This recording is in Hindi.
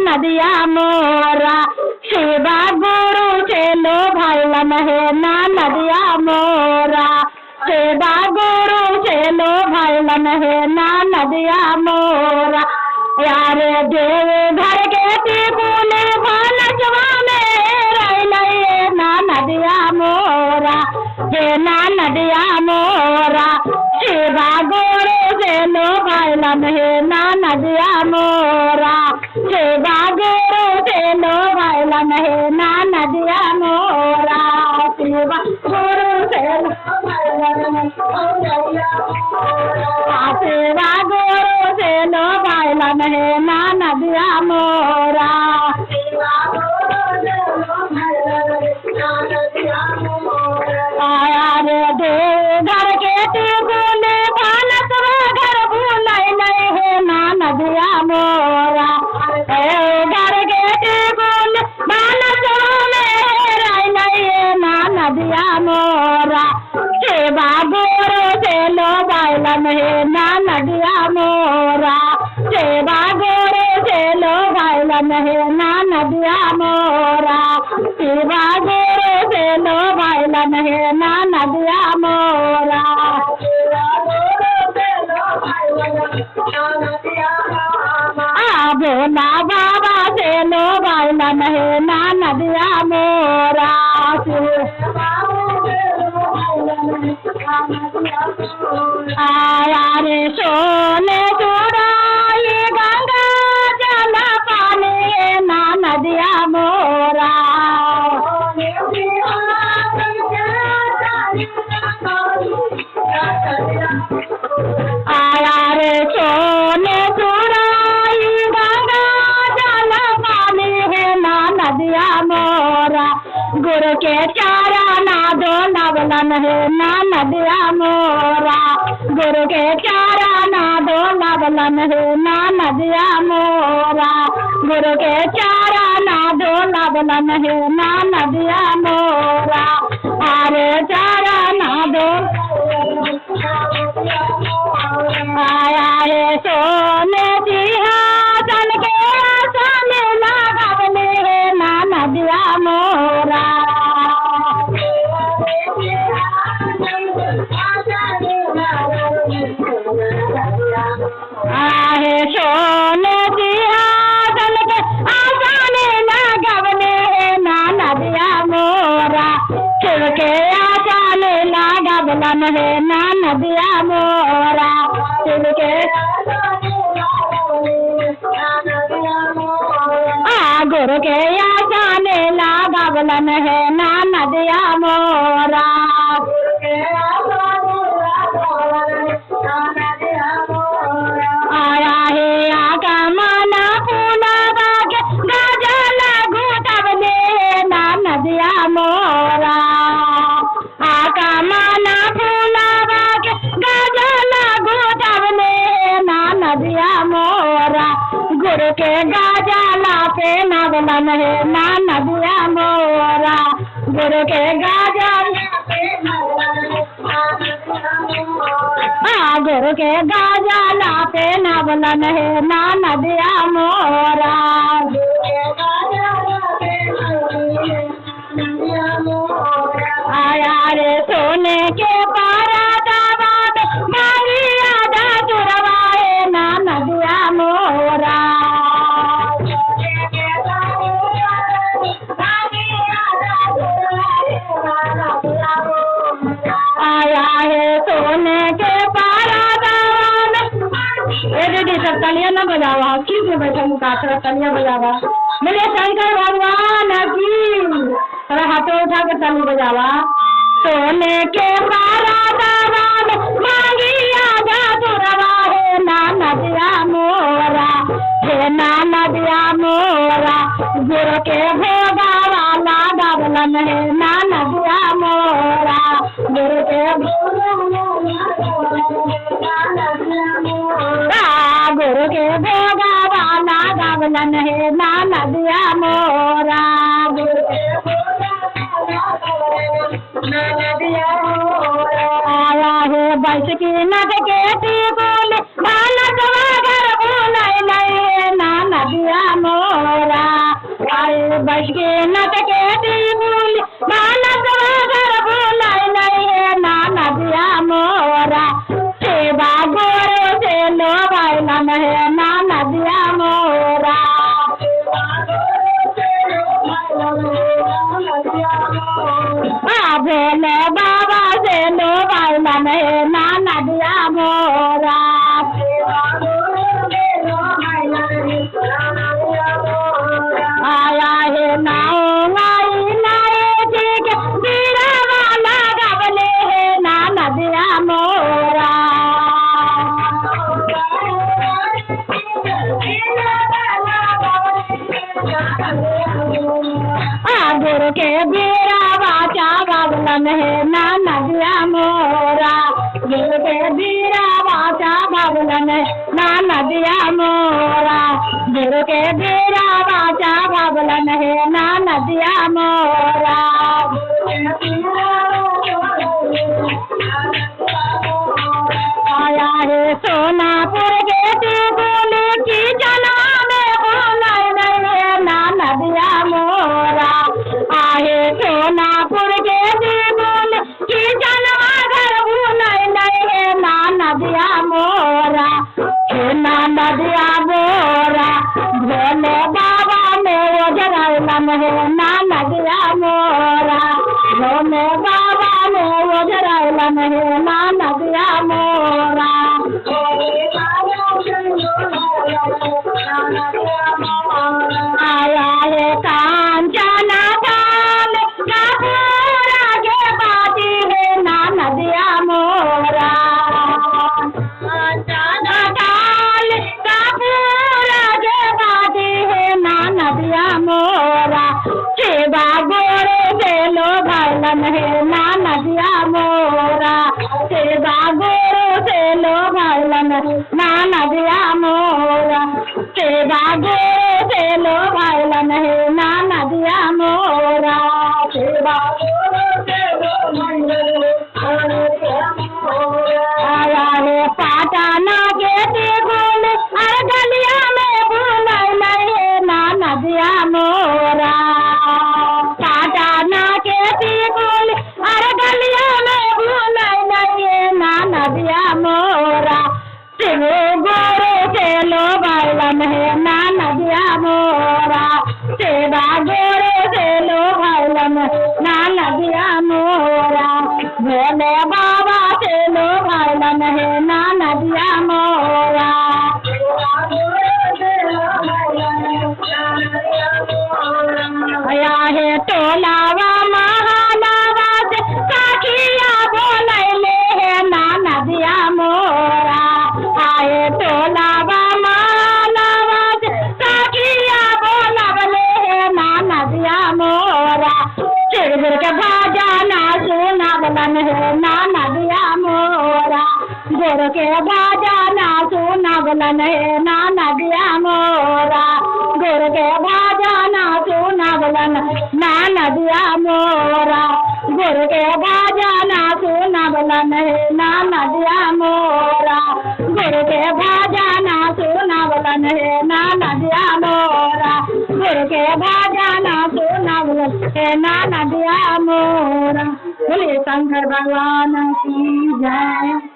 नदिया मोरा शिवा गुरु चेलो भाईलन है ना नदिया मोरा शिवा गुरु चेलो भाईलन है ना नदिया मोरा यार देव घर के तिकुले भालचवा में रैले ना नदिया मोरा हे ना नदिया मोरा शिवा गुरु चेलो भाईलन है ना नदिया मोरा शिवा गुरु चेलो भाईलन है ना नदिया मोरा शिवा गुरु चेलो शिवा गुरु चेलो भाईलन है ना नदिया मोरा आया रे दे घर के तिकुले भालत घर भूलै है ना नदिया मोरा घर के तिकुले भालत में ना नदिया मोरा शिवा गुरु चेलो भाईलन है ना नदिया मोरा शिवा गुरु चेलो भाईलन है ना नदिया मोरा शिवा गुरु चेलो भाईलन है ना नदिया मोरा भोला बाबा चेलो भाईलन है ना नदिया मोरा आया रे सोने चुराई गंगा जल पानी ना नदिया मोरा आया रे सोने चुराई गंगा जल पानी है ना नदिया मोरा गुरु के चारा ना दो नवलन है ना नदिया मोरा गुरु के चारा ना दो नवलन है ना नदिया मोरा गुरु के चारा ना दो नवलन है ना नदिया मोरा अरे चारा ना दो आया रे सोने सिंहासन के आसन लगावले है ना नदिया मोरा आहे सोने सिंहासन के आसन लगावले है ना नदिया मोरा शिव के आसन लगावलन है ना नदिया मोरा शिव के गुरु के आसन लगावलन है ना नदिया मोरा आया है आका माना फूला बागे गजल घुटवले ना नदिया मोरा आका माना फूला बागे गजल घुटवले ना नदिया मोरा गुरु के गाजला पे नवलन है ना नदिया मोरा गुरु के गाजला गुरु के गाजला पे नवलन है ना नदिया मोरा आया रे सोने के पारा दाबाद मारिया दा चुरवाए ना नदिया मोरा आया है सोने के पारा दीदी सब तलिया न बजावा किस में बैठा मुकाशरा तलिया बजावा मेरे शंकर भगवान की थोड़ा हाथों उठा के ताली बजावा सोने के पारा दावान मांगी आजा तुरवा है ना नदिया मोरा हे ना नदिया मोरा गुरु के भोगा वाला गवलन है ना नदिया मोरा गुरु के गुरु के भोगा वाला गवलन है ना नदिया मोरा गुरु के आया है बस की नद के बोले बालक घर बोले ना नदिया मोरा आए बच के नट के टिकुली मानस घर बुलाई नहीं है ना नदिया मोरा सेवा गोरो से लो बाइलन है ना नदिया मोरा भोले बाबा से लो बाइलन है ना नदिया मोरा आया है नाव आई नाए ठीक बीरा वाला गबले है ना नदिया मोरा गुरु के बीरा वाचा गबलन है ना नदिया मोरा गुरु के बीरा वाचा गबलन है ना नदिया मोरा गुरु के बीरा वाचा गबलन है ना नदिया मोरा आया है सोनापुर के टिकुली की जनवा में बोलाई नहीं है ना नदिया मोरा आए सोनापुर के टिकुली की जनवा घर बोलाई नहीं है ना नदिया मोरा ना नदिया मोरा भोले बाबा में ओझरैलन है ना नदिया मोरा भोले बाबा में ओझरैलन है ना नदिया मोरा आया है कांचना काल कपूरा के बाती है ना नदिया मोरा कांचना काल कपूरा के बाती है ना नदिया मोरा सेवा गोरे से लो भाइलन है ना नदिया मोरा सेवा गोरे से लो भाइलन ना नदिया मोरा सेवा गोरे से लो भाइलन है ना नदिया मोरा सेवा आया है पाटना के टिकुली हर गलिया में बुलाई नहीं है ना नदिया मोरा पाटना के टिकुली हर गलिया में बुलाई नहीं है ना नदिया मोरा शिव गोरे से लो बाइलन है ना नदिया मोरा सेवा गोरे से लो बाइलन ना नदिया मोरा भोले बाबा से लो बाइलन है ना नदिया मोरा आया है टोलावा महानावा से साखिया बोलैले है ना नदिया मोरा आए टोलावा महानावा से साखिया बोलबले है ना नदिया मोरा चिड़बिड़ के भाजा ना सुनावलन है ना नदिया मोरा गोर के भाजा ना सुनावलन है ना नदिया मोरा गोर के भाजा ना सुनावलन ना नदिया मोरा गोर के भाजा ना सुनावलन है ना नदिया मोरा गोर के भाजा ना सुनावलन है ना नदिया मोरा गोर के भाजा ना सुनावलन है ना नदिया मोरा बोले शंकर भगवान की जय।